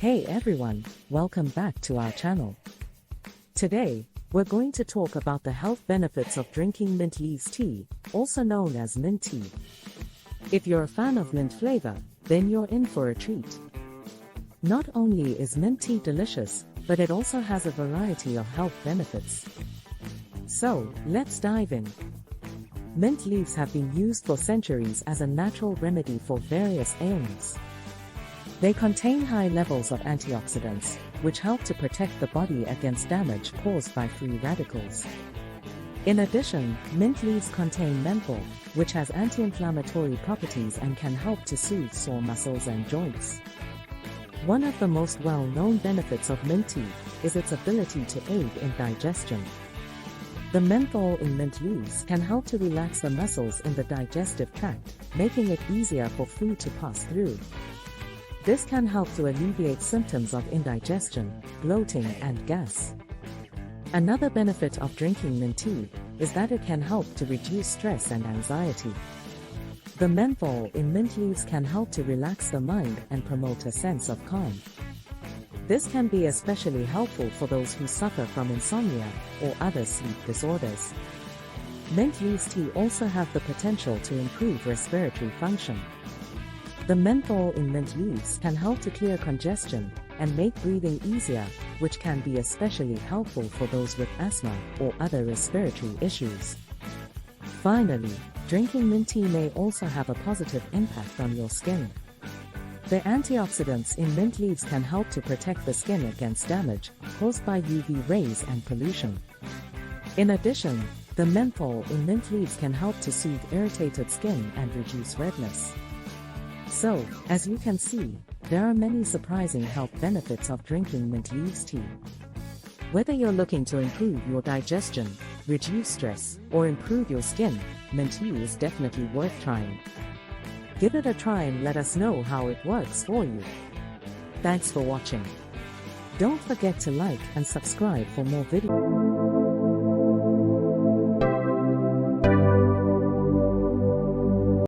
Hey everyone, welcome back to our channel. Today, we're going to talk about the health benefits of drinking mint leaves tea, also known as mint tea. If you're a fan of mint flavor, then you're in for a treat. Not only is mint tea delicious, but it also has a variety of health benefits. So, let's dive in. Mint leaves have been used for centuries as a natural remedy for various ailments. They contain high levels of antioxidants, which help to protect the body against damage caused by free radicals. In addition, mint leaves contain menthol, which has anti-inflammatory properties and can help to soothe sore muscles and joints. One of the most well-known benefits of mint tea is its ability to aid in digestion. The menthol in mint leaves can help to relax the muscles in the digestive tract, making it easier for food to pass through. This can help to alleviate symptoms of indigestion, bloating, and gas. Another benefit of drinking mint tea is that it can help to reduce stress and anxiety. The menthol in mint leaves can help to relax the mind and promote a sense of calm. This can be especially helpful for those who suffer from insomnia or other sleep disorders. Mint leaves tea also have the potential to improve respiratory function. The menthol in mint leaves can help to clear congestion and make breathing easier, which can be especially helpful for those with asthma or other respiratory issues. Finally, drinking mint tea may also have a positive impact on your skin. The antioxidants in mint leaves can help to protect the skin against damage caused by UV rays and pollution. In addition, the menthol in mint leaves can help to soothe irritated skin and reduce redness. So, as you can see, there are many surprising health benefits of drinking mint leaves tea. Whether you're looking to improve your digestion, reduce stress, or improve your skin, mint tea is definitely worth trying. Give it a try and let us know how it works for you. Thanks for watching. Don't forget to like and subscribe for more videos.